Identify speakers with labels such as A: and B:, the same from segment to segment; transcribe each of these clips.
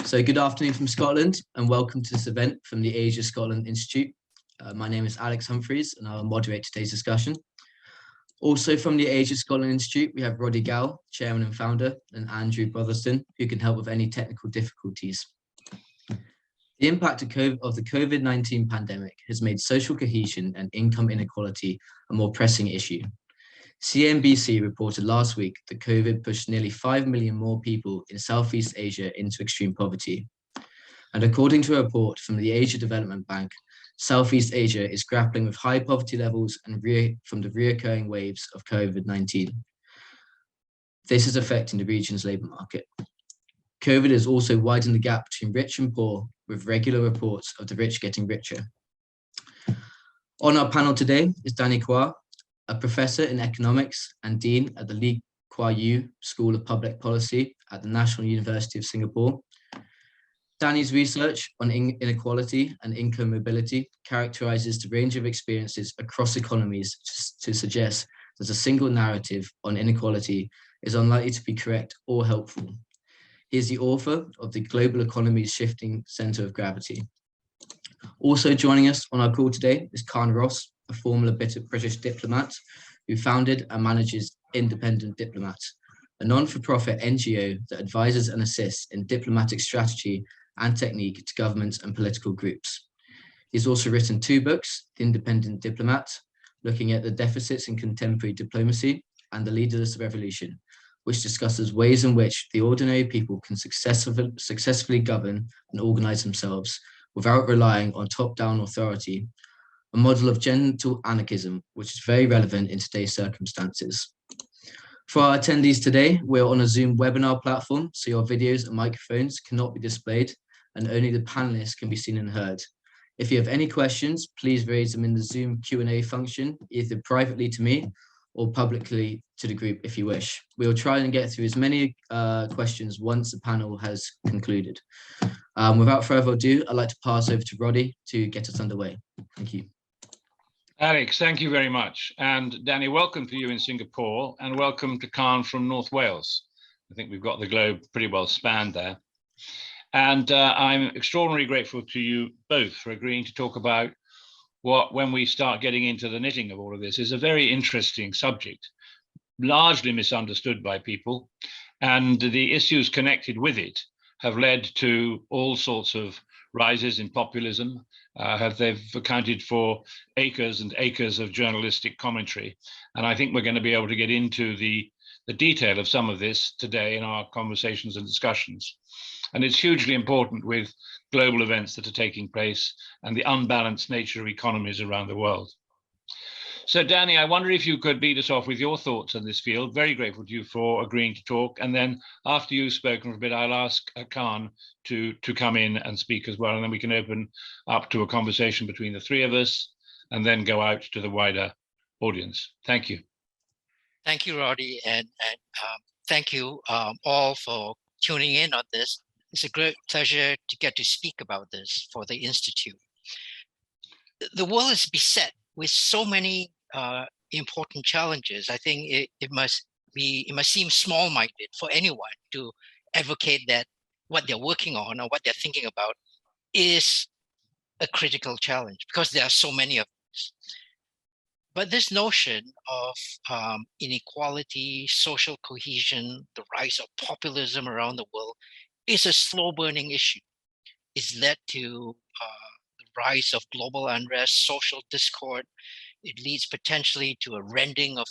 A: So good afternoon from Scotland and welcome to this event from the Asia Scotland Institute. My name is Alex Humphreys and I'll moderate today's discussion. Also from the Asia Scotland Institute, we have Roddy Gow, Chairman and Founder, and Andrew Brotherston, who can help with any technical difficulties. The impact of the COVID-19 pandemic has made social cohesion and income inequality a more pressing issue. CNBC reported last week that COVID pushed nearly 5 million more people in Southeast Asia into extreme poverty. And according to a report from the Asia Development Bank, Southeast Asia is grappling with high poverty levels and from the reoccurring waves of COVID-19. This is affecting the region's labour market. COVID has also widened the gap between rich and poor, with regular reports of the rich getting richer. On our panel today is Danny Quah, a professor in economics and dean at the Lee Kuan Yew School of Public Policy at the National University of Singapore. Danny's research on inequality and income mobility characterizes the range of experiences across economies to suggest that a single narrative on inequality is unlikely to be correct or helpful. He is the author of The Global Economy's Shifting Center of Gravity. Also joining us on our call today is Carne, a former British diplomat who founded and manages Independent Diplomat, a non-for-profit NGO that advises and assists in diplomatic strategy and technique to governments and political groups. He's also written 2 books, The Independent Diplomat, looking at the deficits in contemporary diplomacy, and The Leaderless Revolution, which discusses ways in which the ordinary people can successfully govern and organize themselves without relying on top-down authority, a model of gentle anarchism, which is very relevant in today's circumstances. For our attendees today, we're on a Zoom webinar platform, so your videos and microphones cannot be displayed, and only the panelists can be seen and heard. If you have any questions, please raise them in the Zoom Q&A function, either privately to me or publicly to the group if you wish. We'll try and get through as many questions once the panel has concluded. Without further ado, I'd like to pass over to Roddy to get us underway. Thank you.
B: Alex, thank you very much. And Danny, welcome to you in Singapore and welcome to Carne from North Wales. I think we've got the globe pretty well spanned there. And I'm extraordinarily grateful to you both for agreeing to talk about what, when we start getting into the knitting of all of this, is a very interesting subject, largely misunderstood by people. And the issues connected with it have led to all sorts of rises in populism. They've accounted for acres and acres of journalistic commentary. And I think we're going to be able to get into the detail of some of this today in our conversations and discussions. And it's hugely important with global events that are taking place and the unbalanced nature of economies around the world. So Danny, I wonder if you could lead us off with your thoughts on this field. Very grateful to you for agreeing to talk. And then after you've spoken for a bit, I'll ask Carne to come in and speak as well. And then we can open up to a conversation between the 3 of us and then go out to the wider audience. Thank you.
C: Thank you, Roddy. And thank you all for tuning in on this. It's a great pleasure to get to speak about this for the Institute. The world is beset with so many important challenges. I think it must seem small-minded for anyone to advocate that what they're working on or what they're thinking about is a critical challenge because there are so many of these. But this notion of inequality, social cohesion, the rise of populism around the world is a slow-burning issue. It's led to the rise of global unrest, social discord. It leads potentially to a rending of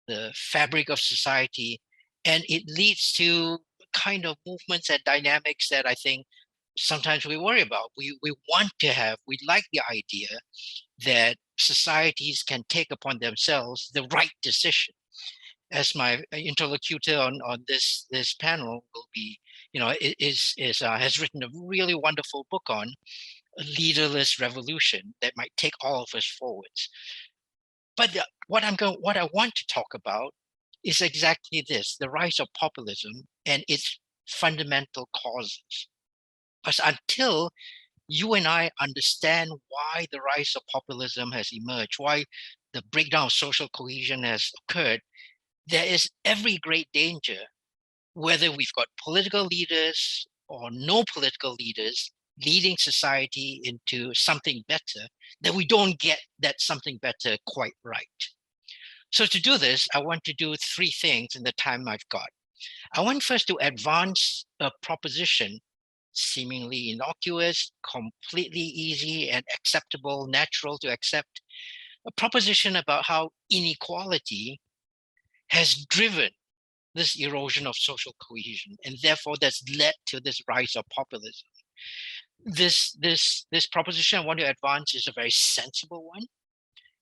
C: the fabric of society, and it leads to kind of movements and dynamics that I think sometimes we worry about. We like the idea that societies can take upon themselves the right decision. As my interlocutor on this panel will be, has written a really wonderful book on a leaderless revolution that might take all of us forwards. But what I want to talk about is exactly this: the rise of populism and its fundamental causes. Because until you and I understand why the rise of populism has emerged, why the breakdown of social cohesion has occurred, there is every great danger, whether we've got political leaders or no political leaders leading society into something better, that we don't get that something better quite right. So to do this, I want to do three things in the time I've got. I want first to advance a proposition, seemingly innocuous, completely easy and acceptable, natural to accept, a proposition about how inequality has driven this erosion of social cohesion, and therefore that's led to this rise of populism. This proposition I want to advance is a very sensible one.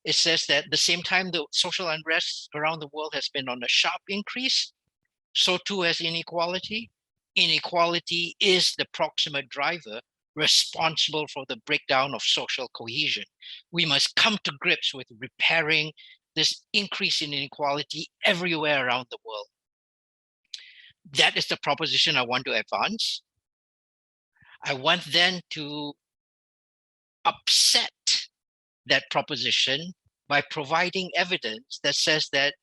C: It says that at the same time the social unrest around the world has been on a sharp increase, so too has inequality. Inequality is the proximate driver responsible for the breakdown of social cohesion. We must come to grips with repairing this increase in inequality everywhere around the world. That is the proposition I want to advance. I want then to upset that proposition by providing evidence that says that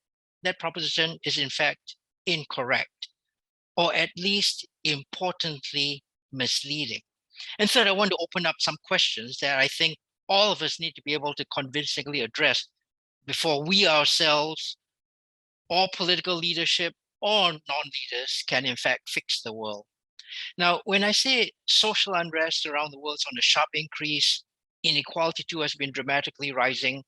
C: that proposition is in fact incorrect, or at least importantly misleading. And third, I want to open up some questions that I think all of us need to be able to convincingly address before we ourselves, or political leadership, or non-leaders can in fact fix the world. Now, when I say social unrest around the world is on a sharp increase, inequality too has been dramatically rising,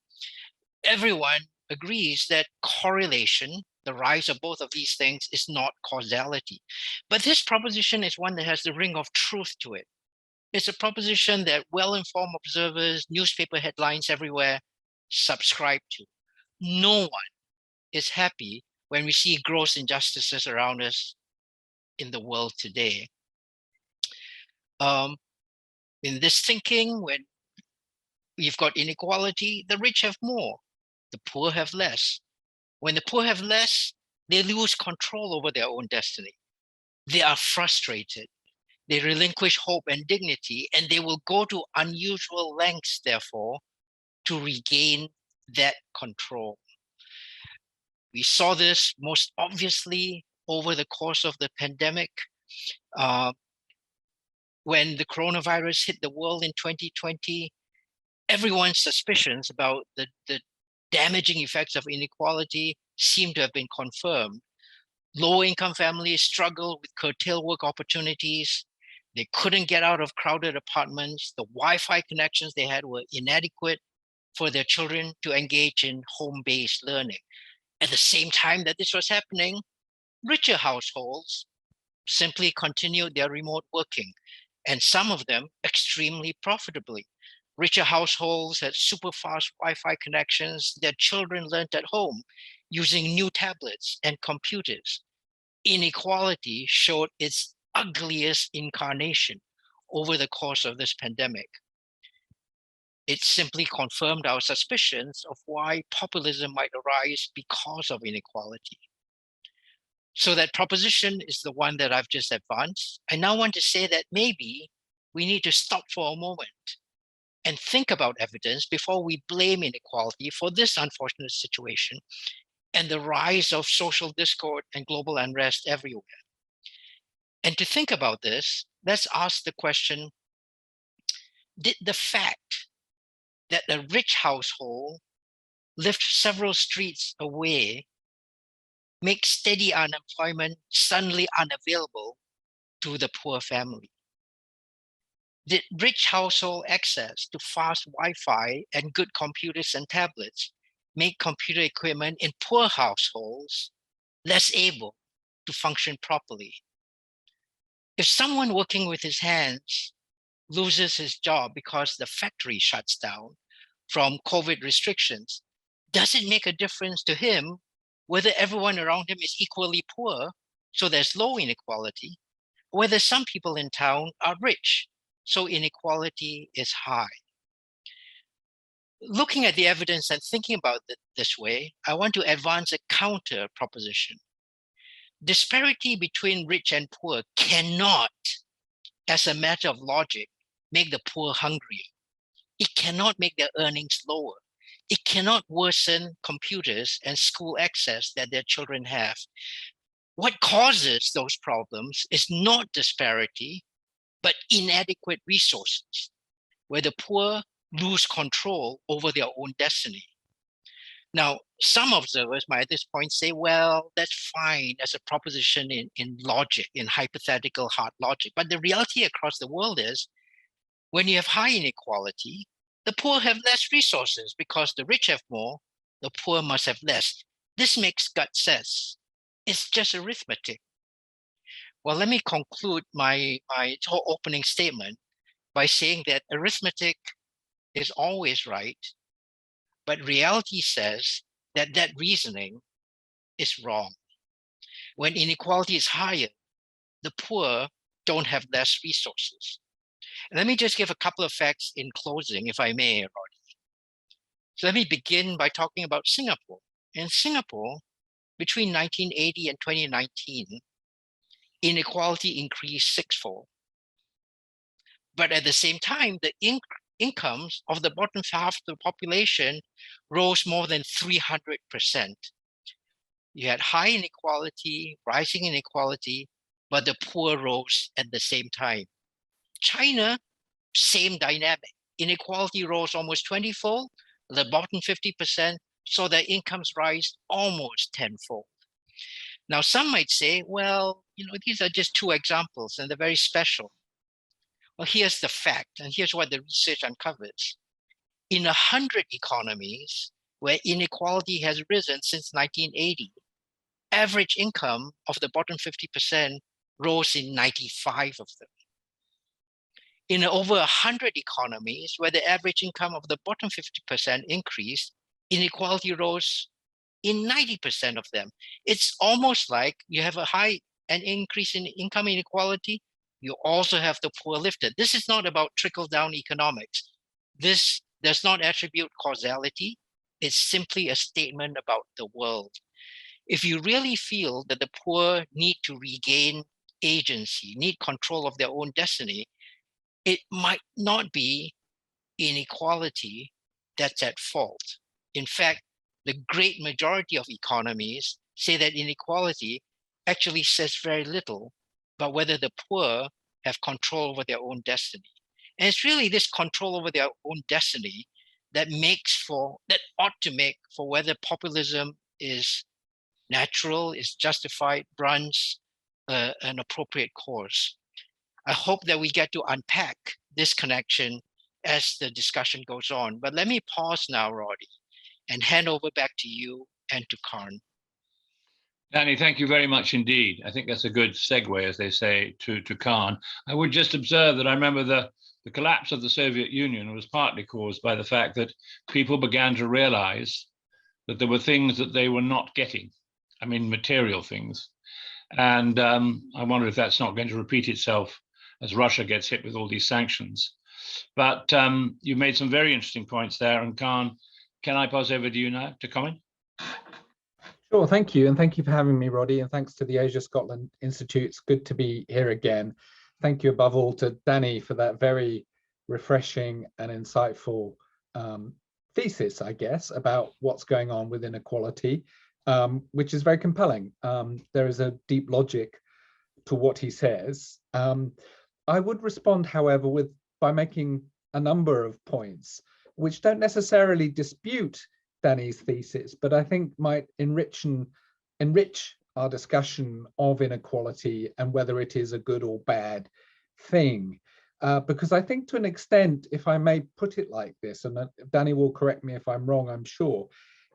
C: everyone agrees that correlation, the rise of both of these things, is not causality. But this proposition is one that has the ring of truth to it. It's a proposition that well-informed observers, newspaper headlines everywhere subscribe to. No one is happy when we see gross injustices around us in the world today. In this thinking, when we've got inequality, the rich have more, the poor have less. When the poor have less, they lose control over their own destiny. They are frustrated. They relinquish hope and dignity, and they will go to unusual lengths, therefore, to regain that control. We saw this most obviously over the course of the pandemic. When the coronavirus hit the world in 2020, everyone's suspicions about the damaging effects of inequality seem to have been confirmed. Low-income families struggled with curtailed work opportunities. They couldn't get out of crowded apartments. The Wi-Fi connections they had were inadequate for their children to engage in home-based learning. At the same time that this was happening, richer households simply continued their remote working, and some of them extremely profitably. Richer households had super fast Wi-Fi connections. Their children learned at home using new tablets and computers. Inequality showed its ugliest incarnation over the course of this pandemic. It simply confirmed our suspicions of why populism might arise because of inequality. So that proposition is the one that I've just advanced. I now want to say that maybe we need to stop for a moment and think about evidence before we blame inequality for this unfortunate situation and the rise of social discord and global unrest everywhere. And to think about this, let's ask the question, did the fact that a rich household lived several streets away make steady unemployment suddenly unavailable to the poor family? Did rich household access to fast Wi-Fi and good computers and tablets make computer equipment in poor households less able to function properly? If someone working with his hands loses his job because the factory shuts down from COVID restrictions, does it make a difference to him whether everyone around him is equally poor, so there's low inequality, or whether some people in town are rich, so inequality is high? Looking at the evidence and thinking about it this way, I want to advance a counter proposition. Disparity between rich and poor cannot, as a matter of logic, make the poor hungrier. It cannot make their earnings lower. It cannot worsen computers and school access that their children have. What causes those problems is not disparity, but inadequate resources, where the poor lose control over their own destiny. Now, some observers might at this point say, well, that's fine as a proposition in logic, in hypothetical hard logic. But the reality across the world is when you have high inequality, the poor have less resources because the rich have more, the poor must have less. This makes gut sense. It's just arithmetic. Well, let me conclude my whole opening statement by saying that arithmetic is always right, but reality says that that reasoning is wrong. When inequality is higher, the poor don't have less resources. And let me just give a couple of facts in closing, if I may, Roddy. So let me begin by talking about Singapore. In Singapore, between 1980 and 2019, inequality increased sixfold. But at the same time, the incomes of the bottom half of the population rose more than 300%. You had high inequality, rising inequality, but the poor rose at the same time. China, same dynamic. Inequality rose almost 20-fold. The bottom 50% saw their incomes rise almost tenfold. Now, some might say, well, these are just two examples and they're very special. Well, here's the fact, and here's what the research uncovers. In 100 economies where inequality has risen since 1980, average income of the bottom 50% rose in 95 of them. In over 100 economies where the average income of the bottom 50% increased, inequality rose in 90% of them. It's almost like you have an increase in income inequality, you also have the poor lifted. This is not about trickle-down economics. This does not attribute causality. It's simply a statement about the world. If you really feel that the poor need to regain agency, need control of their own destiny, it might not be inequality that's at fault. In fact, the great majority of economies say that inequality actually says very little about whether the poor have control over their own destiny. And it's really this control over their own destiny that ought to make for whether populism is natural, is justified, runs an appropriate course. I hope that we get to unpack this connection as the discussion goes on. But let me pause now, Roddy, and hand over back to you and to Carne.
B: Danny, thank you very much indeed. I think that's a good segue, as they say, to Carne. I would just observe that I remember the collapse of the Soviet Union was partly caused by the fact that people began to realize that there were things that they were not getting. I mean, material things. And I wonder if that's not going to repeat itself as Russia gets hit with all these sanctions. But you made some very interesting points there. And Carne, can I pass over to you now to comment?
D: Sure, thank you. And thank you for having me, Roddy. And thanks to the Asia Scotland Institute. It's good to be here again. Thank you above all to Danny for that very refreshing and insightful thesis, I guess, about what's going on with inequality, which is very compelling. There is a deep logic to what he says. I would respond, however, by making a number of points which don't necessarily dispute Danny's thesis, but I think might enrich our discussion of inequality and whether it is a good or bad thing. Because I think to an extent, if I may put it like this, and Danny will correct me if I'm wrong, I'm sure,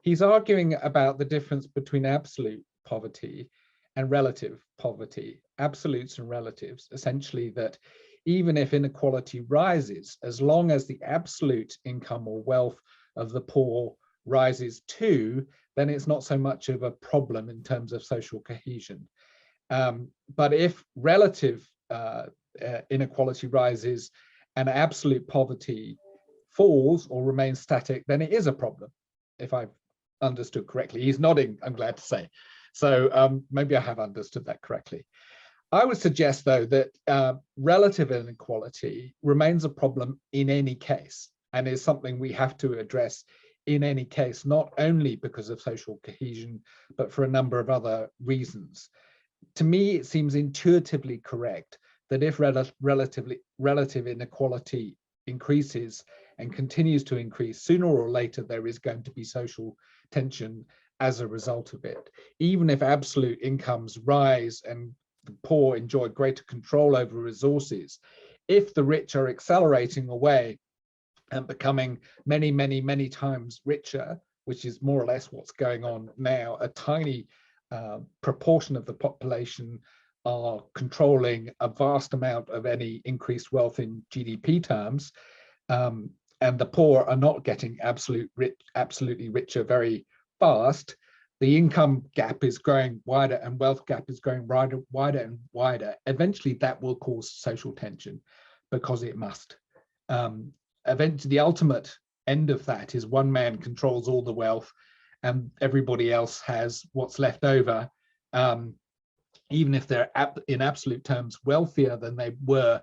D: he's arguing about the difference between absolute poverty and relative poverty, absolutes and relatives, essentially that even if inequality rises, as long as the absolute income or wealth of the poor rises too, then it's not so much of a problem in terms of social cohesion. But if relative inequality rises and absolute poverty falls or remains static, then it is a problem, if I've understood correctly. He's nodding, I'm glad to say. So maybe I have understood that correctly. I would suggest, though, that relative inequality remains a problem in any case and is something we have to address in any case, not only because of social cohesion, but for a number of other reasons. To me, it seems intuitively correct that if relative inequality increases and continues to increase, sooner or later there is going to be social tension as a result of it. Even if absolute incomes rise and the poor enjoy greater control over resources, if the rich are accelerating away and becoming many, many, many times richer, which is more or less what's going on now, a tiny proportion of the population are controlling a vast amount of any increased wealth in GDP terms, and the poor are not getting absolutely richer very fast. The income gap is growing wider and wealth gap is growing wider and wider. Eventually that will cause social tension, because it must. Eventually the ultimate end of that is one man controls all the wealth and everybody else has what's left over, even if they're in absolute terms wealthier than they were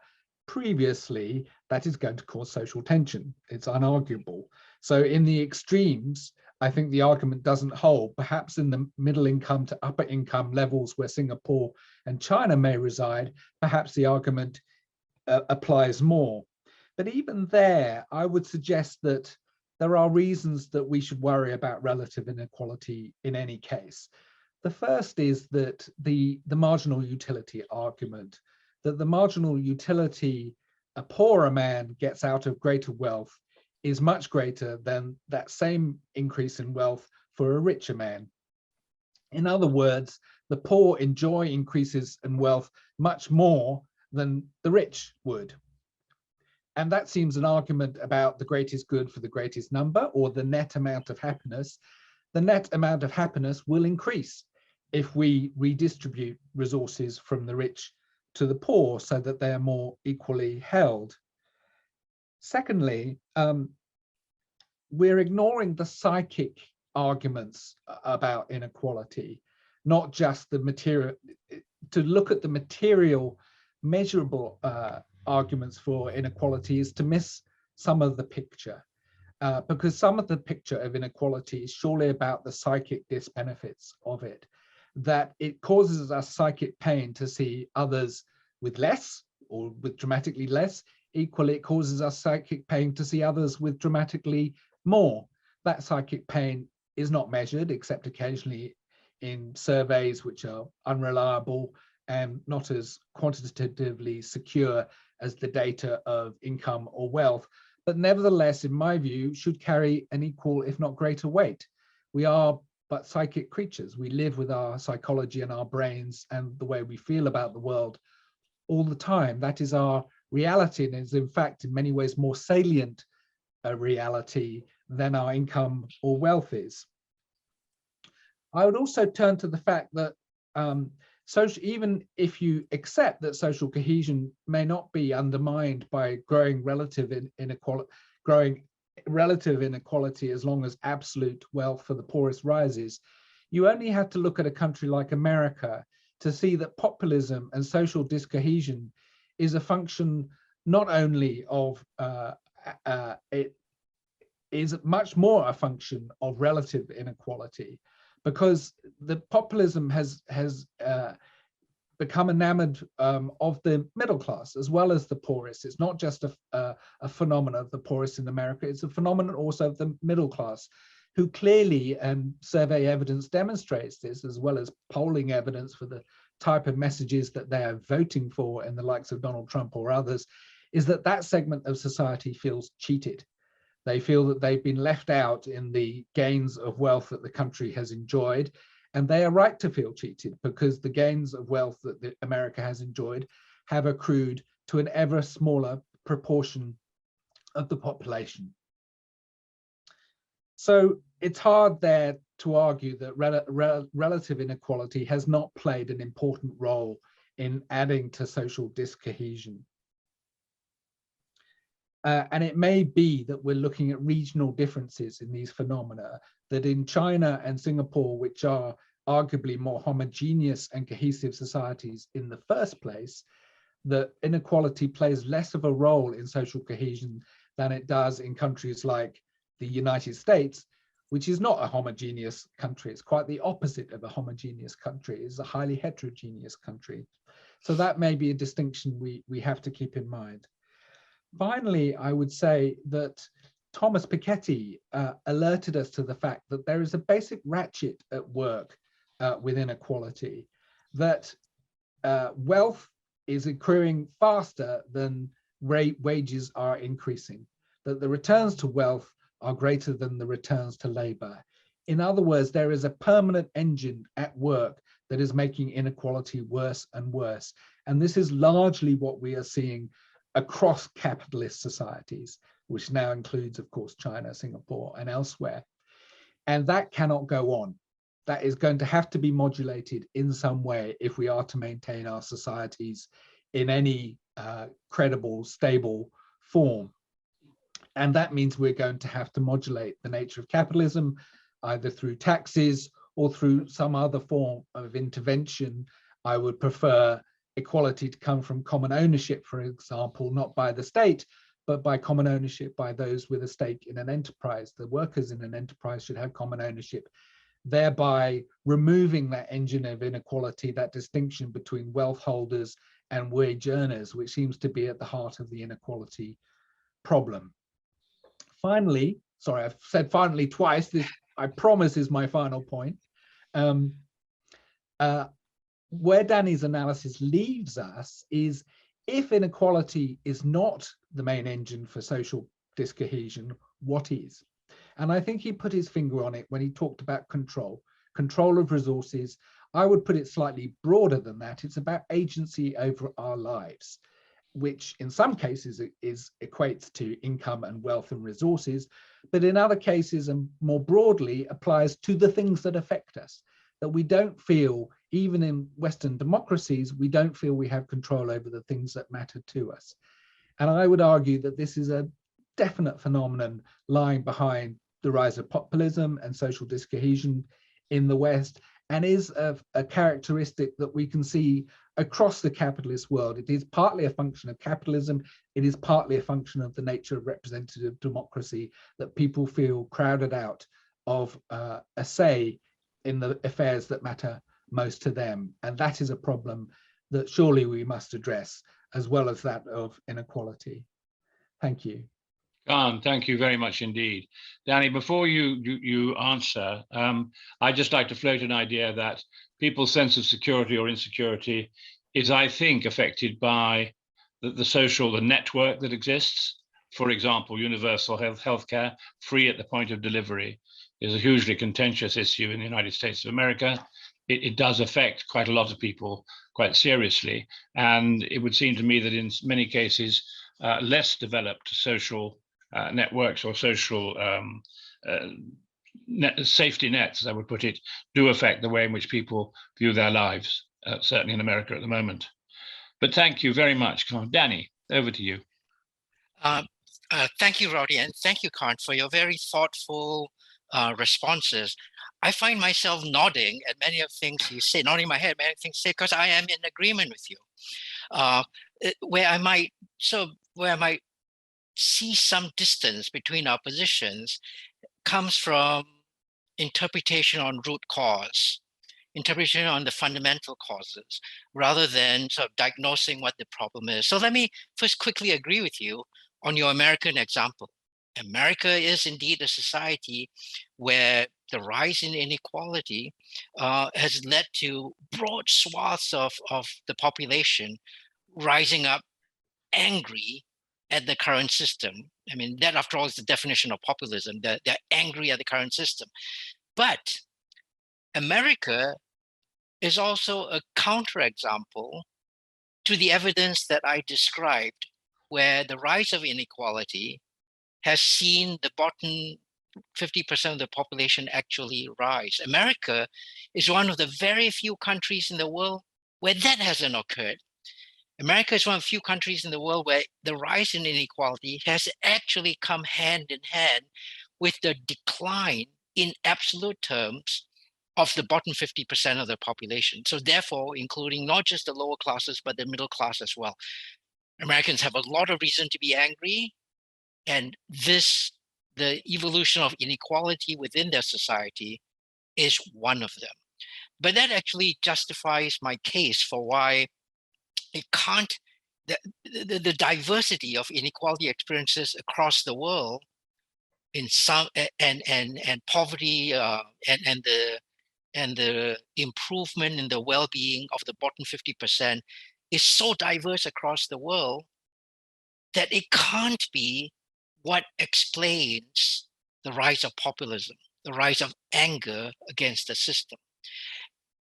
D: previously. That is going to cause social tension. It's unarguable. So in the extremes, I think the argument doesn't hold. Perhaps in the middle income to upper income levels where Singapore and China may reside, perhaps the argument applies more. But even there, I would suggest that there are reasons that we should worry about relative inequality in any case. The first is that the marginal utility argument, that the marginal utility a poorer man gets out of greater wealth is much greater than that same increase in wealth for a richer man. In other words, the poor enjoy increases in wealth much more than the rich would. And that seems an argument about the greatest good for the greatest number, or the net amount of happiness. The net amount of happiness will increase if we redistribute resources from the rich to the poor so that they are more equally held. Secondly, we're ignoring the psychic arguments about inequality, not just the material. To look at the material, measurable arguments for inequality is to miss some of the picture, because some of the picture of inequality is surely about the psychic disbenefits of it, that it causes us psychic pain to see others with less or with dramatically less. Equally, it causes us psychic pain to see others with dramatically more. That psychic pain is not measured, except occasionally in surveys which are unreliable and not as quantitatively secure as the data of income or wealth, but nevertheless, in my view, should carry an equal, if not greater weight. We are but psychic creatures. We live with our psychology and our brains and the way we feel about the world all the time. That is our reality, and is in fact in many ways more salient a reality than our income or wealth is. I would also turn to the fact that even if you accept that social cohesion may not be undermined by growing relative inequality as long as absolute wealth for the poorest rises, you only have to look at a country like America to see that populism and social discohesion is a function not only of, it is much more a function of relative inequality, because the populism has become enamored of the middle class as well as the poorest. It's not just a phenomenon of the poorest in America, it's a phenomenon also of the middle class, who clearly, and survey evidence demonstrates this, as well as polling evidence for the type of messages that they are voting for in the likes of Donald Trump or others, is that that segment of society feels cheated. They feel that they've been left out in the gains of wealth that the country has enjoyed, and they are right to feel cheated, because the gains of wealth that America has enjoyed have accrued to an ever smaller proportion of the population. So it's hard there to argue that relative inequality has not played an important role in adding to social discohesion. And it may be that we're looking at regional differences in these phenomena, that in China and Singapore, which are arguably more homogeneous and cohesive societies in the first place, that inequality plays less of a role in social cohesion than it does in countries like the United States, which is not a homogeneous country. It's quite the opposite of a homogeneous country. It's a highly heterogeneous country. So that may be a distinction we have to keep in mind. Finally, I would say that Thomas Piketty alerted us to the fact that there is a basic ratchet at work with inequality, that wealth is accruing faster than wages are increasing, that the returns to wealth are greater than the returns to labor. In other words, there is a permanent engine at work that is making inequality worse and worse. And this is largely what we are seeing across capitalist societies, which now includes, of course, China, Singapore, and elsewhere. And that cannot go on. That is going to have to be modulated in some way if we are to maintain our societies in any credible, stable form. And that means we're going to have to modulate the nature of capitalism, either through taxes or through some other form of intervention. I would prefer equality to come from common ownership, for example, not by the state, but by common ownership by those with a stake in an enterprise. The workers in an enterprise should have common ownership, thereby removing that engine of inequality, that distinction between wealth holders and wage earners, which seems to be at the heart of the inequality problem. Finally, sorry, I've said finally twice, this I promise is my final point. Where Danny's analysis leaves us is, if inequality is not the main engine for social discohesion, what is? And I think he put his finger on it when he talked about control of resources. I would put it slightly broader than that. It's about agency over our lives, which in some cases equates to income and wealth and resources, but in other cases and more broadly applies to the things that affect us, that we don't feel, even in Western democracies, we don't feel we have control over the things that matter to us. And I would argue that this is a definite phenomenon lying behind the rise of populism and social discohesion in the West, and is a characteristic that we can see across the capitalist world. It is partly a function of capitalism. It is partly a function of the nature of representative democracy, that people feel crowded out of a say in the affairs that matter most to them. And that is a problem that surely we must address, as well as that of inequality. Thank you.
B: Carne, thank you very much indeed. Danny, before you answer, I'd just like to float an idea that people's sense of security or insecurity is, I think, affected by the network that exists. For example, universal healthcare, free at the point of delivery, is a hugely contentious issue in the United States of America. It does affect quite a lot of people quite seriously. And it would seem to me that in many cases, less developed social networks or social safety nets, as I would put it, do affect the way in which people view their lives, certainly in America at the moment. But thank you very much, Carne. Danny, over to you.
C: Thank you, Roddy, and thank you, Carne, for your very thoughtful responses. I find myself nodding at many of things you say, nodding my head, many things you say, because I am in agreement with you. Where I might see some distance between our positions comes from interpretation on root cause, interpretation on the fundamental causes, rather than sort of diagnosing what the problem is. So let me first quickly agree with you on your American example. America is indeed a society where the rise in inequality has led to broad swaths of the population rising up angry at the current system. I mean, that after all is the definition of populism. They're angry at the current system. But America is also a counterexample to the evidence that I described, where the rise of inequality has seen the bottom 50% of the population actually rise. America is one of the very few countries in the world where that hasn't occurred. America is one of the few countries in the world where the rise in inequality has actually come hand in hand with the decline in absolute terms of the bottom 50% of the population. So therefore, including not just the lower classes, but the middle class as well. Americans have a lot of reason to be angry, and this the evolution of inequality within their society is one of them. But that actually justifies my case for why it can't, the diversity of inequality experiences across the world in some, and poverty, and the improvement in the well-being of the bottom 50% is so diverse across the world that it can't be what explains the rise of populism, the rise of anger against the system.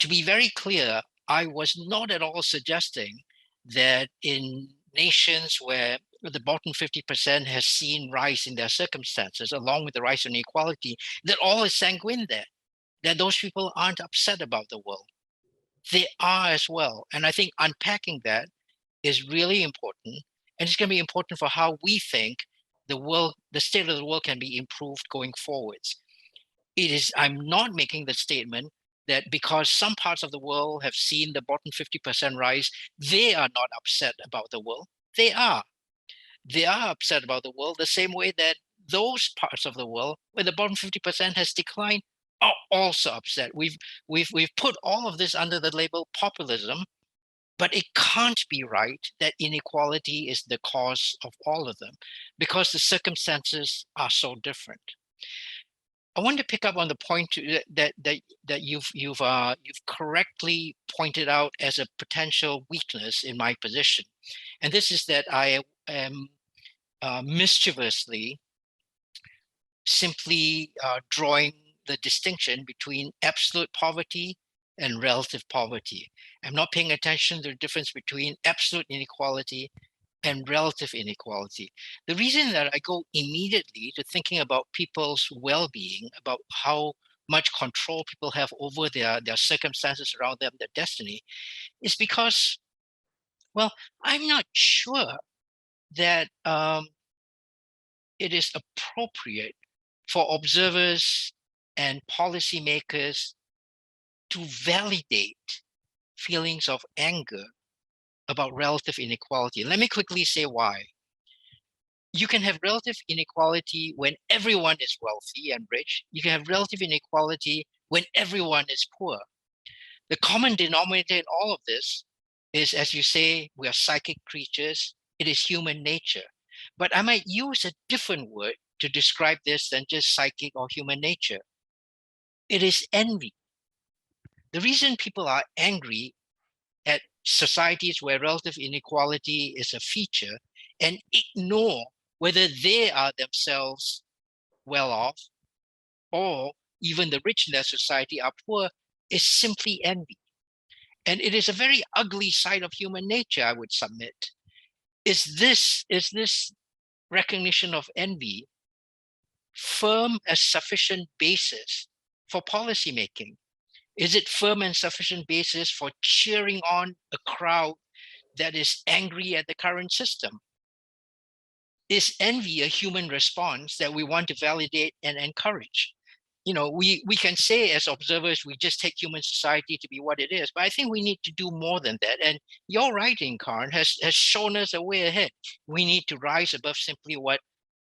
C: To be very clear, I was not at all suggesting that in nations where the bottom 50% has seen rise in their circumstances, along with the rise of inequality, that all is sanguine there, that those people aren't upset about the world. They are as well. And I think unpacking that is really important. And it's going to be important for how we think the world, the state of the world can be improved going forwards. I'm not making the statement that because some parts of the world have seen the bottom 50% rise, they are not upset about the world. They are. They are upset about the world the same way that those parts of the world where the bottom 50% has declined are also upset. We've put all of this under the label populism, but it can't be right that inequality is the cause of all of them because the circumstances are so different. I want to pick up on the point that you've correctly pointed out as a potential weakness in my position, and this is that I am mischievously simply drawing the distinction between absolute poverty and relative poverty. I'm not paying attention to the difference between absolute inequality and relative inequality. The reason that I go immediately to thinking about people's well-being, about how much control people have over their circumstances around them, their destiny, is because, well, I'm not sure that it is appropriate for observers and policymakers to validate feelings of anger about relative inequality. Let me quickly say why. You can have relative inequality when everyone is wealthy and rich. You can have relative inequality when everyone is poor. The common denominator in all of this is, as you say, we are psychic creatures. It is human nature. But I might use a different word to describe this than just psychic or human nature. It is envy. The reason people are angry at societies where relative inequality is a feature and ignore whether they are themselves well off or even the rich in their society are poor is simply envy. And it is a very ugly side of human nature, I would submit. Is this recognition of envy firm as sufficient basis for policymaking? Is it firm and sufficient basis for cheering on a crowd that is angry at the current system? Is envy a human response that we want to validate and encourage? You know, we can say as observers, we just take human society to be what it is, but I think we need to do more than that. And your writing, Carne, has shown us a way ahead. We need to rise above simply what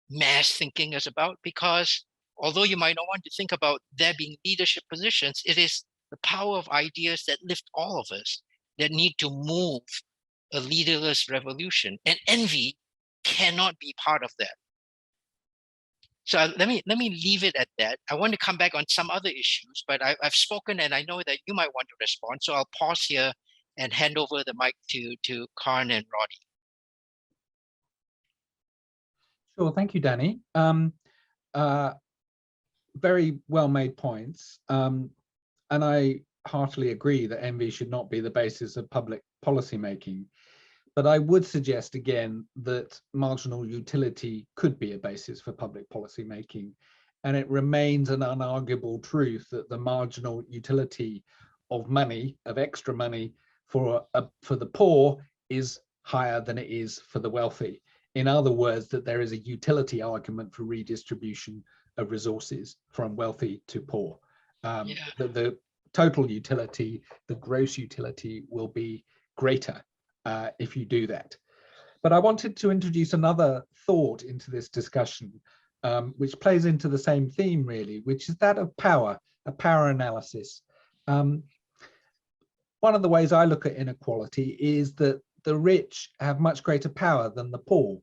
C: mass thinking is about, because although you might not want to think about there being leadership positions, it is the power of ideas that lift all of us that need to move a leaderless revolution, and envy cannot be part of that. So let me leave it at that. I want to come back on some other issues, but I've spoken and I know that you might want to respond. So I'll pause here and hand over the mic to Carne and Roddy.
D: Sure, thank you, Danny. Very well made points. And I heartily agree that envy should not be the basis of public policy making. But I would suggest again that marginal utility could be a basis for public policy making. And it remains an unarguable truth that the marginal utility of money, of extra money for the poor is higher than it is for the wealthy. In other words, that there is a utility argument for redistribution of resources from wealthy to poor. The total utility, the gross utility will be greater if you do that. But I wanted to introduce another thought into this discussion, which plays into the same theme really, which is that of power, a power analysis. One of the ways I look at inequality is that the rich have much greater power than the poor.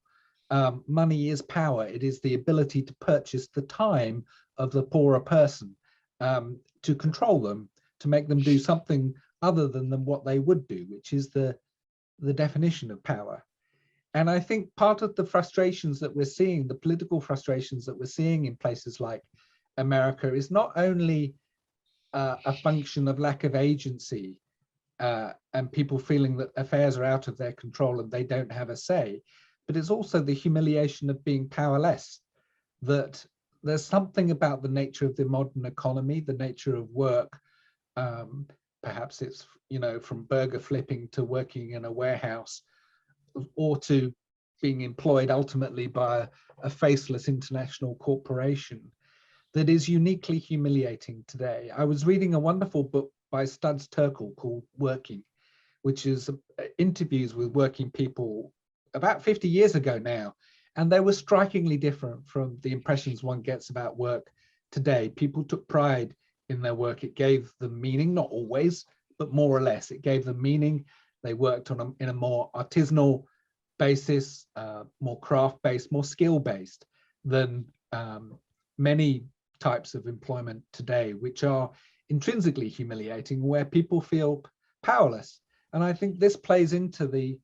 D: Money is power. It is the ability to purchase the time of the poorer person, to control them, to make them do something other than what they would do, which is the definition of power. And I think part of the frustrations that we're seeing, the political frustrations that we're seeing in places like America, is not only a function of lack of agency and people feeling that affairs are out of their control and they don't have a say, but it's also the humiliation of being powerless, that there's something about the nature of the modern economy, the nature of work. Perhaps it's, from burger flipping to working in a warehouse, or to being employed ultimately by a faceless international corporation, that is uniquely humiliating today. I was reading a wonderful book by Studs Terkel called Working, which is interviews with working people about 50 years ago now. And they were strikingly different from the impressions one gets about work today. People took pride in their work. It gave them meaning, not always, but more or less. It gave them meaning. They worked in a more artisanal basis, more craft-based, more skill-based than many types of employment today, which are intrinsically humiliating, where people feel powerless. And I think this plays into the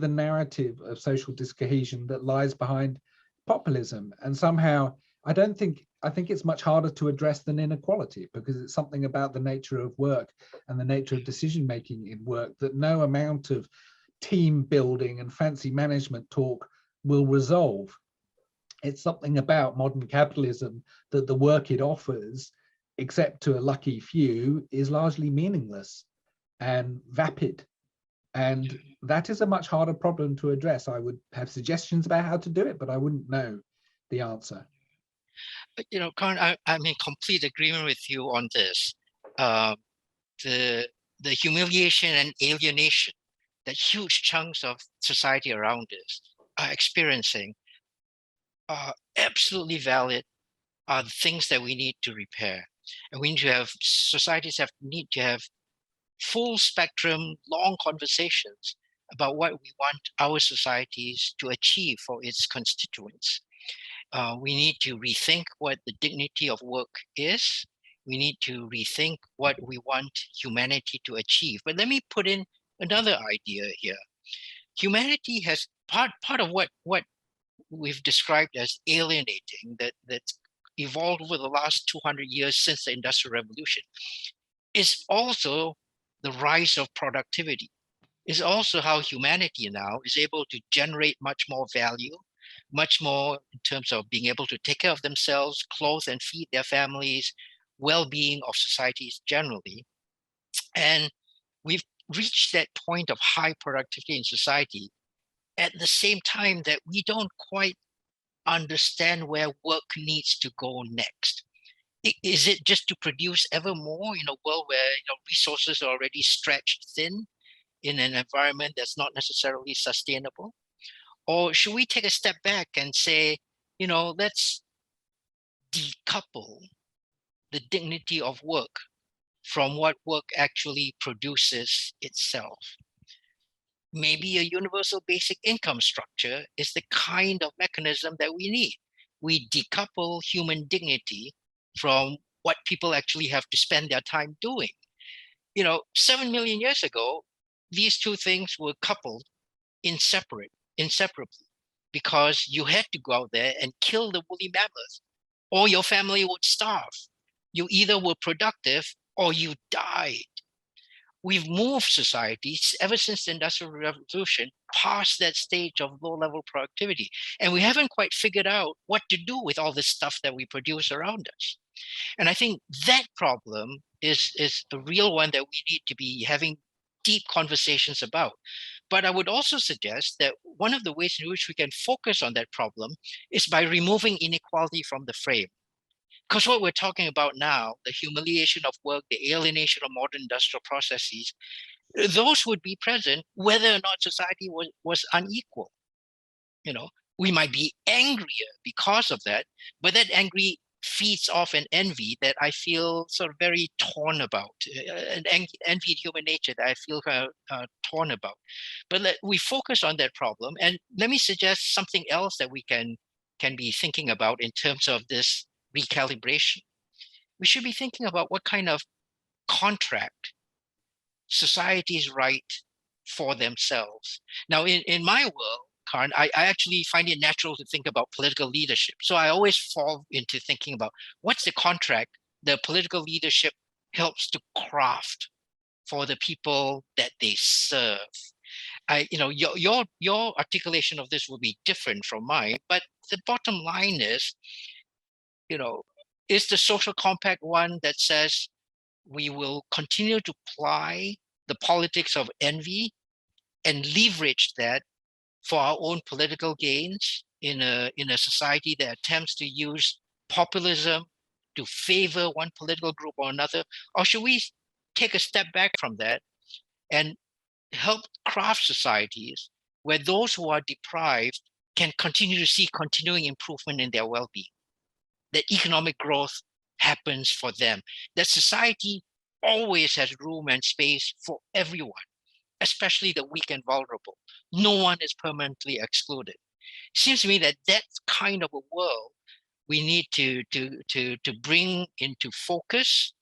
D: narrative of social discohesion that lies behind populism. And somehow, I think it's much harder to address than inequality, because it's something about the nature of work and the nature of decision making in work that no amount of team building and fancy management talk will resolve. It's something about modern capitalism that the work it offers, except to a lucky few, is largely meaningless and vapid. And that is a much harder problem to address. I would have suggestions about how to do it, but I wouldn't know the answer.
C: But, Carne, I'm in complete agreement with you on this. The humiliation and alienation that huge chunks of society around us are experiencing are absolutely valid, are the things that we need to repair. And we need to have, societies need to have full spectrum, long conversations about what we want our societies to achieve for its constituents. We need to rethink what the dignity of work is. We need to rethink what we want humanity to achieve. But let me put in another idea here. Humanity has part of what we've described as alienating, that's evolved over the last 200 years since the Industrial Revolution, is also the rise of productivity. Is also how humanity now is able to generate much more value, much more in terms of being able to take care of themselves, clothe and feed their families, well-being of societies generally. And we've reached that point of high productivity in society at the same time that we don't quite understand where work needs to go next. Is it just to produce ever more in a world where resources are already stretched thin in an environment that's not necessarily sustainable? Or should we take a step back and say, let's decouple the dignity of work from what work actually produces itself? Maybe a universal basic income structure is the kind of mechanism that we need. We decouple human dignity from what people actually have to spend their time doing. 7 million years ago, these two things were coupled inseparably, because you had to go out there and kill the woolly mammoth, or your family would starve. You either were productive or you died. We've moved societies ever since the Industrial Revolution past that stage of low-level productivity, and we haven't quite figured out what to do with all this stuff that we produce around us. And I think that problem is a real one that we need to be having deep conversations about. But I would also suggest that one of the ways in which we can focus on that problem is by removing inequality from the frame. Because what we're talking about now, the humiliation of work, the alienation of modern industrial processes, those would be present whether or not society was unequal. we might be angrier because of that, but that angry feeds off an envy that I feel sort of very torn about, an envy in human nature that I feel torn about. But we focus on that problem, and let me suggest something else that we can be thinking about in terms of this recalibration. We should be thinking about what kind of contract societies write for themselves. Now, in my world, Carne, I actually find it natural to think about political leadership. So I always fall into thinking about what's the contract the political leadership helps to craft for the people that they serve. Your articulation of this will be different from mine, but the bottom line is, is the social compact one that says we will continue to ply the politics of envy and leverage that for our own political gains in a society that attempts to use populism to favor one political group or another? Or should we take a step back from that and help craft societies where those who are deprived can continue to see continuing improvement in their well-being, that economic growth happens for them, that society always has room and space for everyone, especially the weak and vulnerable. No one is permanently excluded. It seems to me that that's kind of a world we need to bring into focus,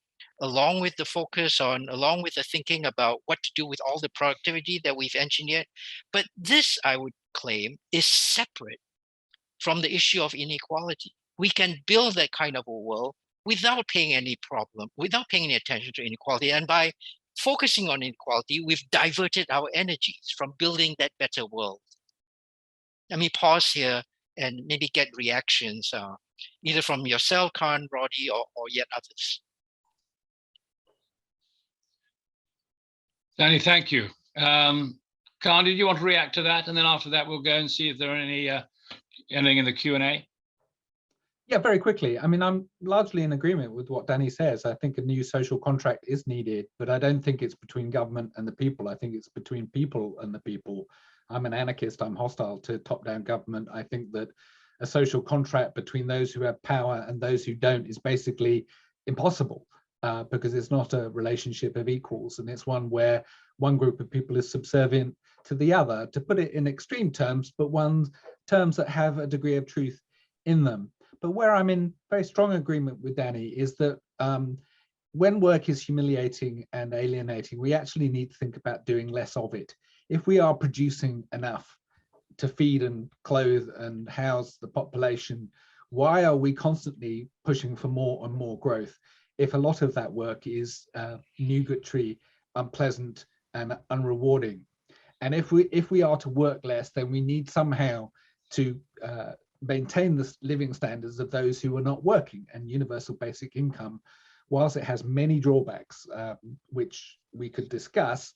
C: along with the thinking about what to do with all the productivity that we've engineered. But this, I would claim, is separate from the issue of inequality. We can build that kind of a world without paying any attention to inequality. And by focusing on inequality, we've diverted our energies from building that better world. Let me pause here and maybe get reactions, either from yourself, Carne, Roddy, or yet others.
B: Danny, thank you. Carne, did you want to react to that? And then after that, we'll go and see if there are anything in the Q&A.
D: Yeah, very quickly. I mean, I'm largely in agreement with what Danny says. I think a new social contract is needed, but I don't think it's between government and the people. I think it's between people and the people. I'm an anarchist. I'm hostile to top-down government. I think that a social contract between those who have power and those who don't is basically impossible, because it's not a relationship of equals, and it's one where one group of people is subservient to the other, to put it in extreme terms, but terms that have a degree of truth in them. But where I'm in very strong agreement with Danny is that when work is humiliating and alienating, we actually need to think about doing less of it. If we are producing enough to feed and clothe and house the population, why are we constantly pushing for more and more growth if a lot of that work is nugatory, unpleasant, and unrewarding? And if we are to work less, then we need somehow to maintain the living standards of those who are not working. And universal basic income, whilst it has many drawbacks, which we could discuss,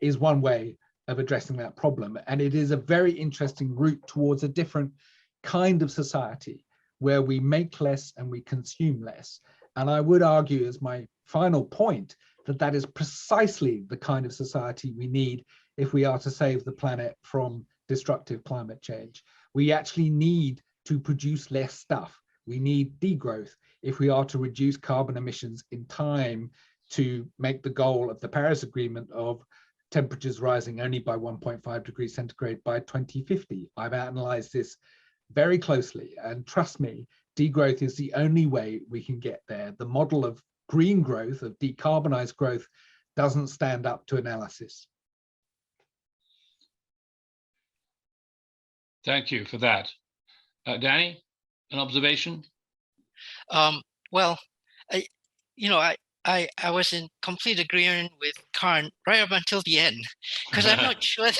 D: is one way of addressing that problem. And it is a very interesting route towards a different kind of society where we make less and we consume less. And I would argue, as my final point, that that is precisely the kind of society we need if we are to save the planet from destructive climate change. We actually need to produce less stuff. We need degrowth if we are to reduce carbon emissions in time to make the goal of the Paris Agreement of temperatures rising only by 1.5 degrees centigrade by 2050. I've analyzed this very closely, and trust me, degrowth is the only way we can get there. The model of green growth, of decarbonized growth, doesn't stand up to analysis.
B: Thank you for that. Danny, an observation?
C: Well, I was in complete agreement with Carne right up until the end, because I'm not sure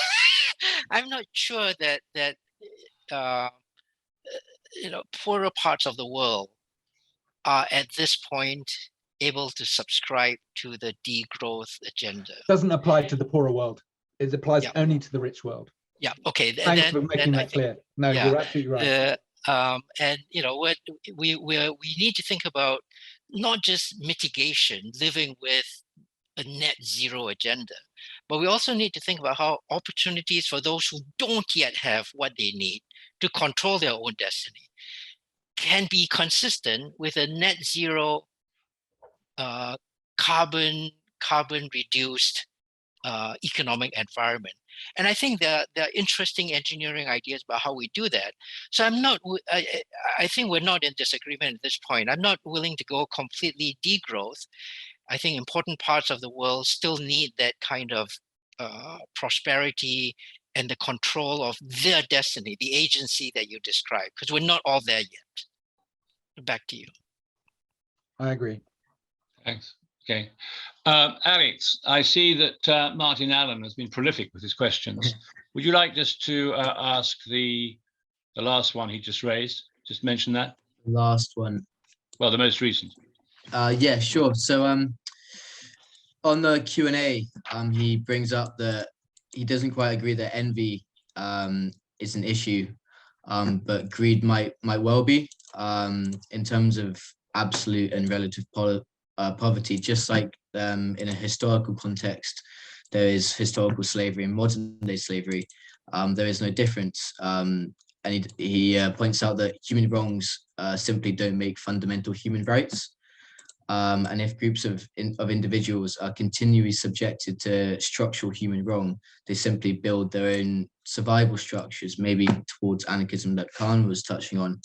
C: that poorer parts of the world are at this point able to subscribe to the degrowth agenda.
D: Doesn't apply to the poorer world. It applies only to the rich world.
C: Yeah. Okay.
D: Thanks for making that clear. No, you're absolutely right.
C: And what we need to think about not just mitigation, living with a net zero agenda. But we also need to think about how opportunities for those who don't yet have what they need to control their own destiny can be consistent with a net zero carbon reduced economic environment. And I think there are interesting engineering ideas about how we do that. So I think we're not in disagreement at this point. I'm not willing to go completely degrowth. I think important parts of the world still need that kind of prosperity and the control of their destiny, the agency that you described, because we're not all there yet. Back to you.
D: I agree.
B: Thanks. Okay. Alex, I see that Martin Allen has been prolific with his questions. Would you like just to ask the last one he just raised? Just mention that.
A: Last one.
B: Well, the most recent.
A: Yeah, sure. So on the Q&A, he brings up that he doesn't quite agree that envy is an issue, but greed might well be, in terms of absolute and relative poverty. Just like in a historical context, there is historical slavery and modern day slavery. There is no difference. And he points out that human wrongs simply don't make fundamental human rights. And if groups of individuals are continually subjected to structural human wrong, they simply build their own survival structures, maybe towards anarchism that Carne was touching on.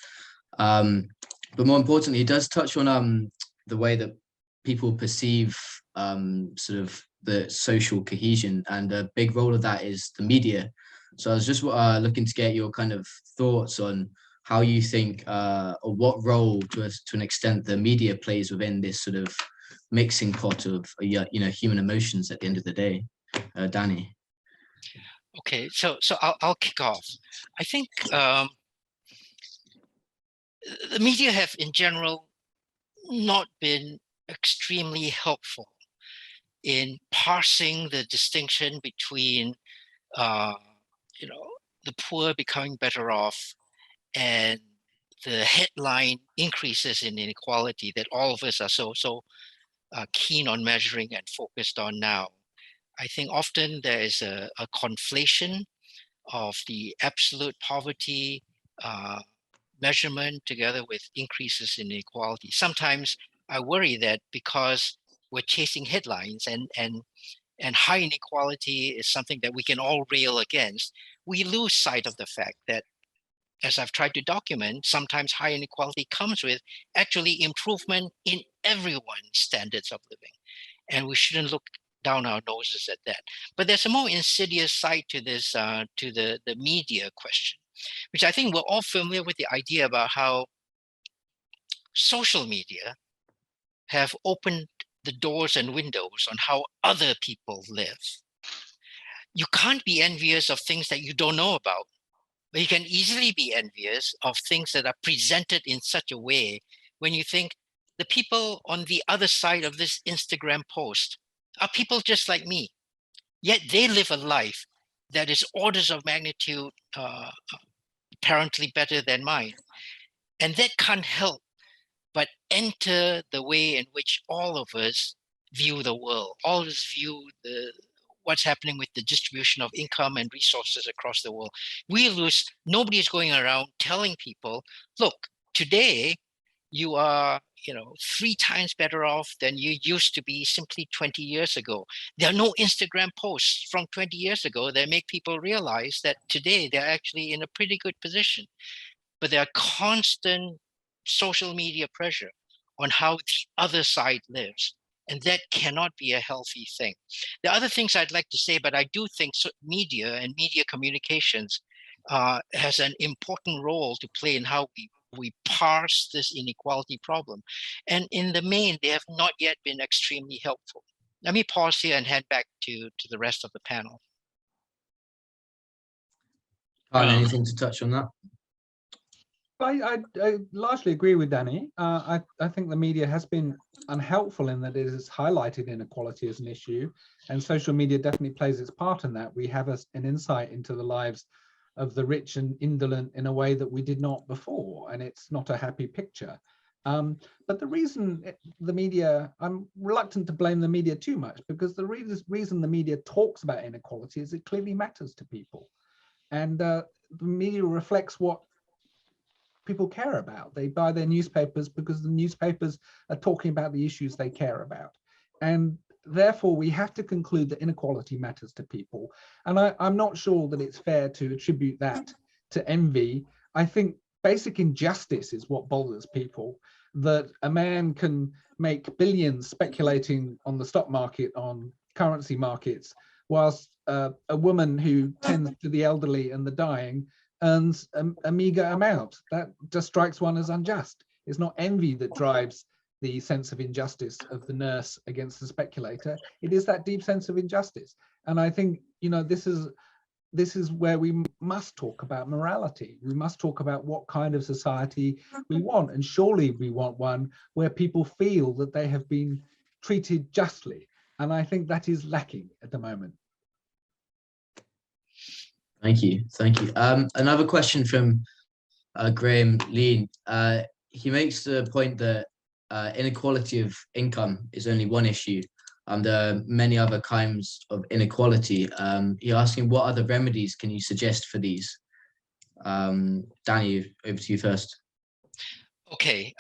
A: But more importantly, he does touch on the way that people perceive sort of the social cohesion, and a big role of that is the media. So I was just looking to get your kind of thoughts on how you think, or what role to an extent the media plays within this sort of mixing pot of human emotions at the end of the day. Danny.
C: Okay, so I'll kick off. I think the media have in general not been extremely helpful in parsing the distinction between the poor becoming better off and the headline increases in inequality that all of us are so keen on measuring and focused on now. I think often there is a conflation of the absolute poverty measurement together with increases in inequality. Sometimes I worry that because we're chasing headlines and high inequality is something that we can all rail against, we lose sight of the fact that, as I've tried to document, sometimes high inequality comes with actually improvement in everyone's standards of living. And we shouldn't look down our noses at that. But there's a more insidious side to this, to the media question, which I think we're all familiar with the idea about how social media have opened the doors and windows on how other people live. You can't be envious of things that you don't know about, but you can easily be envious of things that are presented in such a way when you think the people on the other side of this Instagram post are people just like me, yet they live a life that is orders of magnitude apparently better than mine. And that can't help but enter the way in which all of us view the world, all of us view what's happening with the distribution of income and resources across the world. Nobody is going around telling people, look, today you are 3 times better off than you used to be simply 20 years ago. There are no Instagram posts from 20 years ago that make people realize that today they're actually in a pretty good position. But there are constant social media pressure on how the other side lives. And that cannot be a healthy thing. There are other things I'd like to say, but I do think media and media communications has an important role to play in how we parse this inequality problem. And in the main, they have not yet been extremely helpful. Let me pause here and hand back to the rest of the panel.
A: Anything to touch on that?
D: I largely agree with Danny. I think the media has been unhelpful in that it has highlighted inequality as an issue, and social media definitely plays its part in that. We have an insight into the lives of the rich and indolent in a way that we did not before, and it's not a happy picture. But the reason the media, I'm reluctant to blame the media too much, because the reason the media talks about inequality is it clearly matters to people. And the media reflects what people care about. They buy their newspapers because the newspapers are talking about the issues they care about. And therefore, we have to conclude that inequality matters to people. And I'm not sure that it's fair to attribute that to envy. I think basic injustice is what bothers people, that a man can make billions speculating on the stock market, on currency markets, whilst a woman who tends to the elderly and the dying earns a meager amount. That just strikes one as unjust. It's not envy that drives the sense of injustice of the nurse against the speculator. It is that deep sense of injustice. And I think, you know, this is where we must talk about morality. We must talk about what kind of society we want. And surely we want one where people feel that they have been treated justly. And I think that is lacking at the moment.
A: Thank you. Thank you. Another question from Graham Lean. He makes the point that inequality of income is only one issue. There are many other kinds of inequality. You're asking what other remedies can you suggest for these? Danny, over to you first.
C: Okay.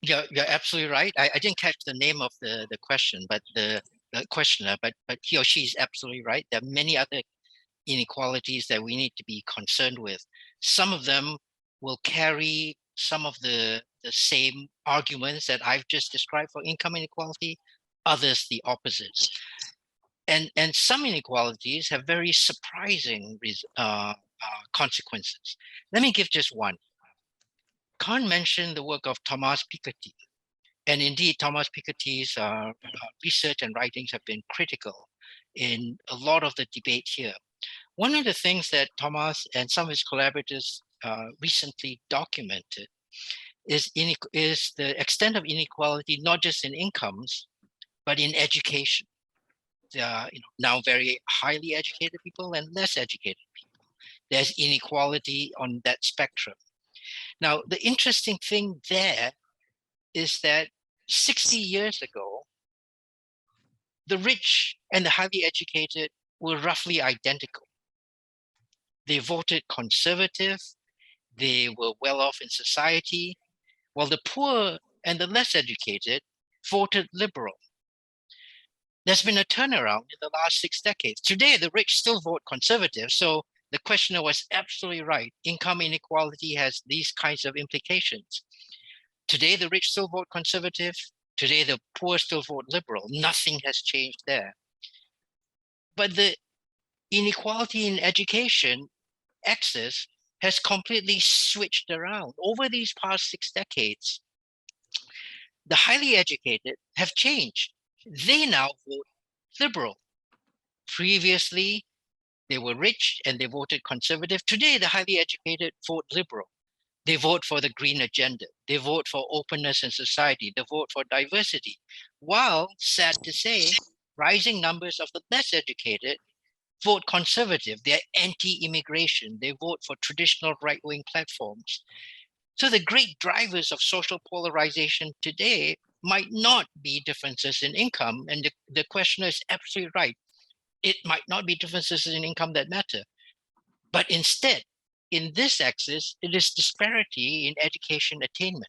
C: You're absolutely right. I didn't catch the name of the question, but the questioner, but he or she is absolutely right. There are many other inequalities that we need to be concerned with. Some of them will carry some of the same arguments that I've just described for income inequality, others the opposite. And some inequalities have very surprising consequences. Let me give just one. Carne mentioned the work of Thomas Piketty. And indeed, Thomas Piketty's research and writings have been critical in a lot of the debate here. One of the things that Thomas and some of his collaborators recently documented is the extent of inequality, not just in incomes, but in education. There are now very highly educated people and less educated people. There's inequality on that spectrum. Now, the interesting thing there is that 60 years ago, the rich and the highly educated were roughly identical. They voted conservative, they were well off in society, while the poor and the less educated voted liberal. There's been a turnaround in the last 6 decades. Today, the rich still vote conservative, so the questioner was absolutely right. Income inequality has these kinds of implications. Today, the rich still vote conservative. Today, the poor still vote liberal. Nothing has changed there. But the inequality in education axis has completely switched around. Over these past 6 decades, the highly educated have changed. They now vote liberal. Previously, they were rich and they voted conservative. Today, the highly educated vote liberal. They vote for the green agenda. They vote for openness in society. They vote for diversity. While, sad to say, rising numbers of the less educated vote conservative. They're anti-immigration. They vote for traditional right-wing platforms. So the great drivers of social polarization today might not be differences in income. And the questioner is absolutely right. It might not be differences in income that matter. But instead, in this axis, it is disparity in education attainment.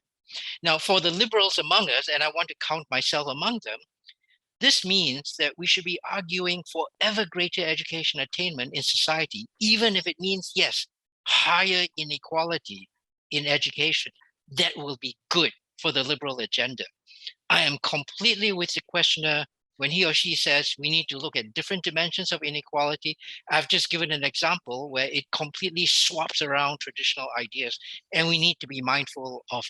C: Now, for the liberals among us, and I want to count myself among them, this means that we should be arguing for ever greater education attainment in society, even if it means, yes, higher inequality in education. That will be good for the liberal agenda. I am completely with the questioner when he or she says we need to look at different dimensions of inequality. I've just given an example where it completely swaps around traditional ideas, and we need to be mindful of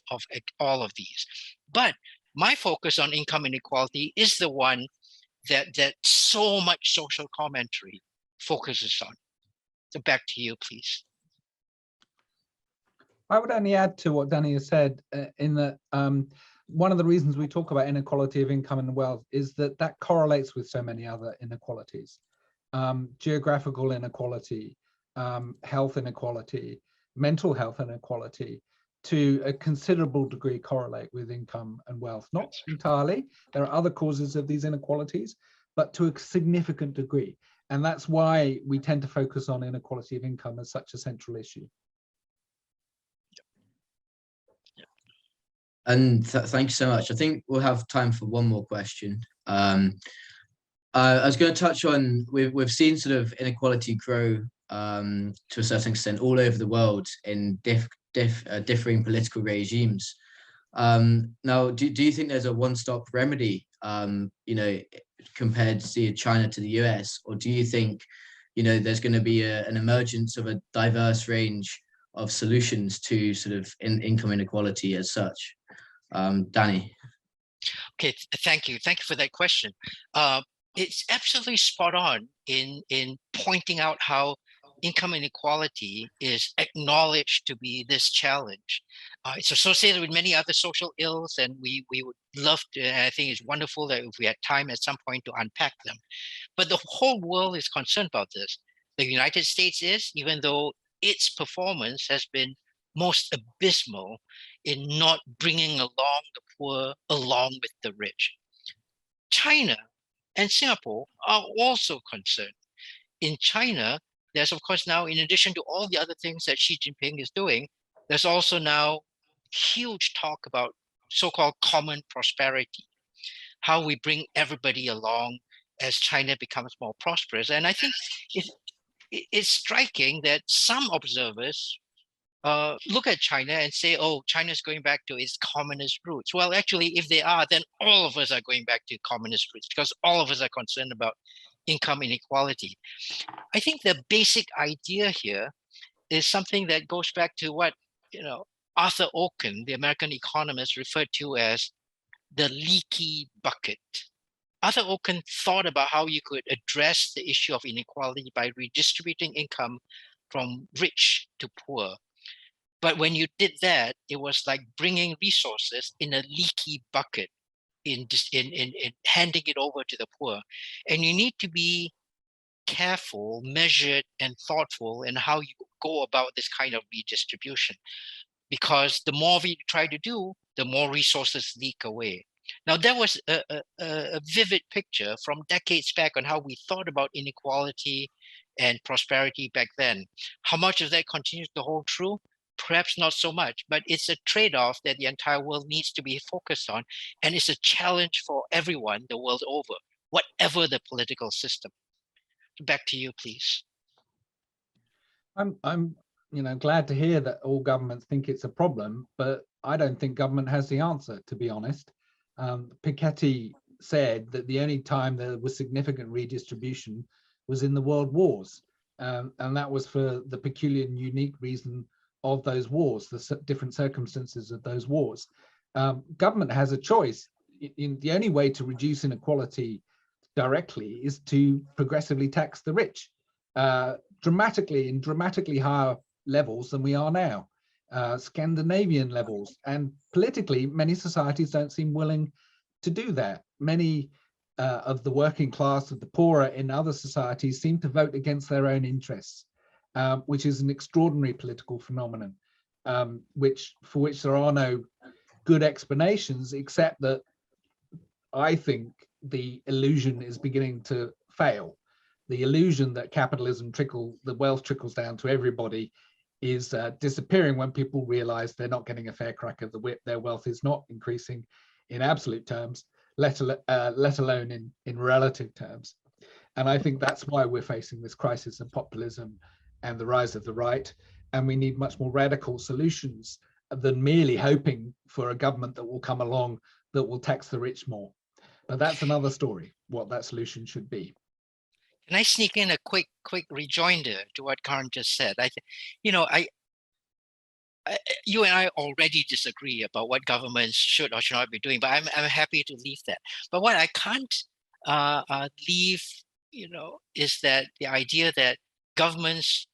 C: all of these. But my focus on income inequality is the one that so much social commentary focuses on. So back to you, please.
D: I would only add to what Danny has said in that one of the reasons we talk about inequality of income and wealth is that that correlates with so many other inequalities. Geographical inequality, health inequality, mental health inequality, to a considerable degree correlate with income and wealth. Not entirely. There are other causes of these inequalities, but to a significant degree. And that's why we tend to focus on inequality of income as such a central issue.
A: And thank you so much. I think we'll have time for one more question. I was going to touch on, we've seen sort of inequality grow to a certain extent all over the world in differing political regimes. Now, do you think there's a one-stop remedy, compared to China to the US, or do you think, there's going to be an emergence of a diverse range of solutions to sort of income inequality as such? Danny.
C: Okay, thank you for that question. It's absolutely spot on in pointing out how income inequality is acknowledged to be this challenge. It's associated with many other social ills, and we would love to, and I think it's wonderful that if we had time at some point to unpack them. But the whole world is concerned about this. The United States is, even though its performance has been most abysmal in not bringing along the poor along with the rich. China and Singapore are also concerned. In China, there's of course now, in addition to all the other things that Xi Jinping is doing, there's also now huge talk about so-called common prosperity, how we bring everybody along as China becomes more prosperous. And I think it's striking that some observers look at China and say, oh, China's going back to its communist roots. Well, actually, if they are, then all of us are going back to communist roots, because all of us are concerned about income inequality. I think the basic idea here is something that goes back to what Arthur Oken, the American economist, referred to as the leaky bucket. Arthur Oken thought about how you could address the issue of inequality by redistributing income from rich to poor. But when you did that, it was like bringing resources in a leaky bucket, in handing it over to the poor. And you need to be careful, measured, and thoughtful in how you go about this kind of redistribution. Because the more we try to do, the more resources leak away. Now, there was a vivid picture from decades back on how we thought about inequality and prosperity back then. How much of that continues to hold true? Perhaps not so much, but it's a trade-off that the entire world needs to be focused on, and it's a challenge for everyone the world over, whatever the political system. Back to you, please.
D: I'm glad to hear that all governments think it's a problem, but I don't think government has the answer, to be honest. Piketty said that the only time there was significant redistribution was in the world wars, and that was for the peculiar and unique reason of those wars, the different circumstances of those wars. Government has a choice. The only way to reduce inequality directly is to progressively tax the rich, dramatically higher levels than we are now, Scandinavian levels. And politically, many societies don't seem willing to do that. Many of the working class, of the poorer in other societies, seem to vote against their own interests, which is an extraordinary political phenomenon, for which there are no good explanations, except that I think the illusion is beginning to fail. The illusion that the wealth trickles down to everybody is disappearing when people realize they're not getting a fair crack of the whip. Their wealth is not increasing in absolute terms, let alone in relative terms. And I think that's why we're facing this crisis of populism and the rise of the right. And we need much more radical solutions than merely hoping for a government that will come along that will tax the rich more. But that's another story, what that solution should be.
C: Can I sneak in a quick rejoinder to what Carne just said? You and I already disagree about what governments should or should not be doing, but I'm happy to leave that. But what I can't leave, is that the idea that governments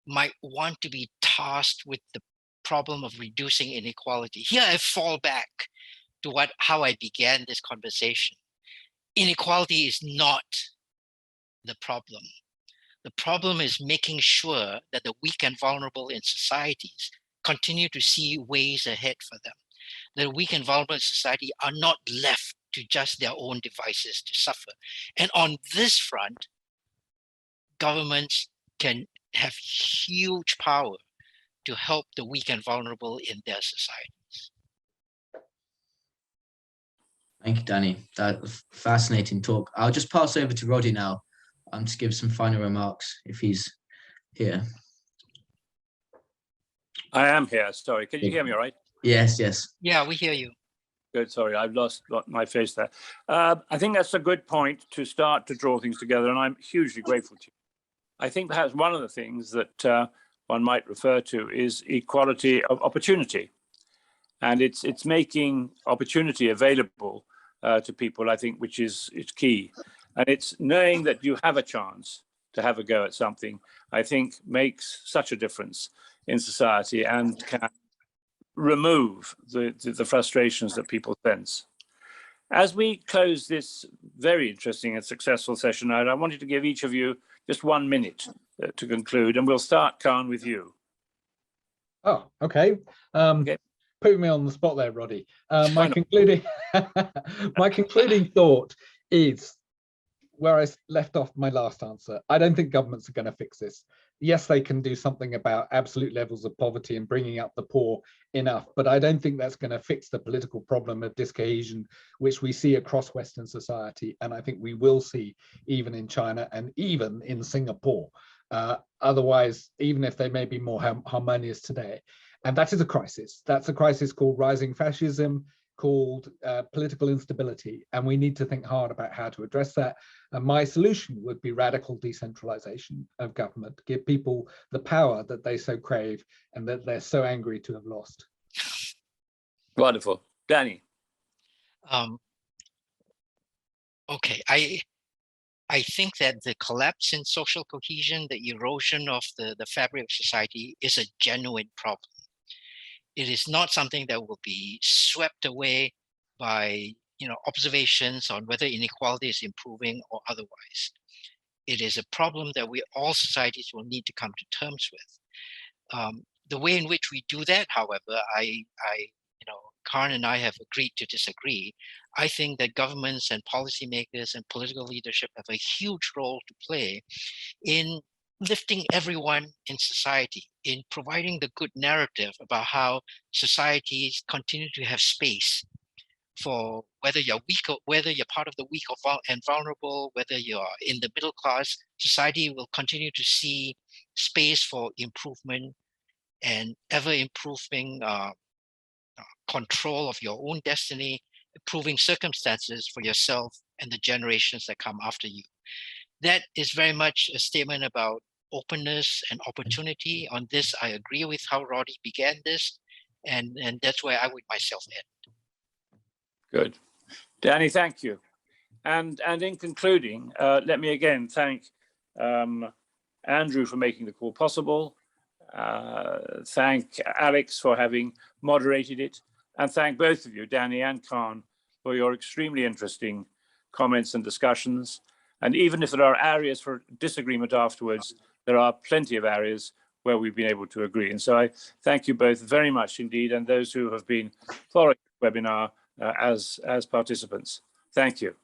C: might want to be tasked with the problem of reducing inequality. Here I fall back to how I began this conversation. Inequality is not the problem. The problem is making sure that the weak and vulnerable in societies continue to see ways ahead for them. The weak and vulnerable in society are not left to just their own devices to suffer. And on this front, governments can have huge power to help the weak and vulnerable in their societies.
A: Thank you, Danny. That was fascinating talk. I'll just pass over to Roddy now to give some final remarks if he's here.
E: I am here. Sorry, can you hear me all right?
A: Yes, yes.
C: Yeah, we hear you.
E: Good. Sorry, I've lost my face there. I think that's a good point to start to draw things together, and I'm hugely grateful to you. I think perhaps one of the things that one might refer to is equality of opportunity. And it's making opportunity available to people, I think, which is key. And it's knowing that you have a chance to have a go at something, I think makes such a difference in society and can remove the frustrations that people sense. As we close this very interesting and successful session, I wanted to give each of you just 1 minute to conclude, and we'll start, Carne, with you.
D: Oh, okay.
E: Okay.
D: Put me on the spot there, Roddy. My concluding thought is where I left off my last answer. I don't think governments are going to fix this. Yes, they can do something about absolute levels of poverty and bringing up the poor enough, but I don't think that's going to fix the political problem of discohesion, which we see across Western society. And I think we will see even in China and even in Singapore. Otherwise, even if they may be more harmonious today. And that is a crisis. That's a crisis called rising fascism, called political instability. And we need to think hard about how to address that. And my solution would be radical decentralization of government, give people the power that they so crave and that they're so angry to have lost.
E: Wonderful. Danny.
C: Okay, I think that the collapse in social cohesion, the erosion of the fabric of society is a genuine problem. It is not something that will be swept away by observations on whether inequality is improving or otherwise. It is a problem that all societies will need to come to terms with. The way in which we do that, however, Carne and I have agreed to disagree. I think that governments and policymakers and political leadership have a huge role to play in lifting everyone in society, in providing the good narrative about how societies continue to have space for whether you're weak or whether you're part of the weak and vulnerable, whether you're in the middle class. Society will continue to see space for improvement and ever improving control of your own destiny, improving circumstances for yourself and the generations that come after you. That is very much a statement about openness and opportunity. On this, I agree with how Roddy began this, and that's where I would myself end.
E: Good. Danny, thank you. And in concluding, let me again thank Andrew for making the call possible, thank Alex for having moderated it, and thank both of you, Danny and Carne, for your extremely interesting comments and discussions. And even if there are areas for disagreement afterwards, there are plenty of areas where we've been able to agree. And so I thank you both very much indeed, and those who have been following the webinar as participants. Thank you.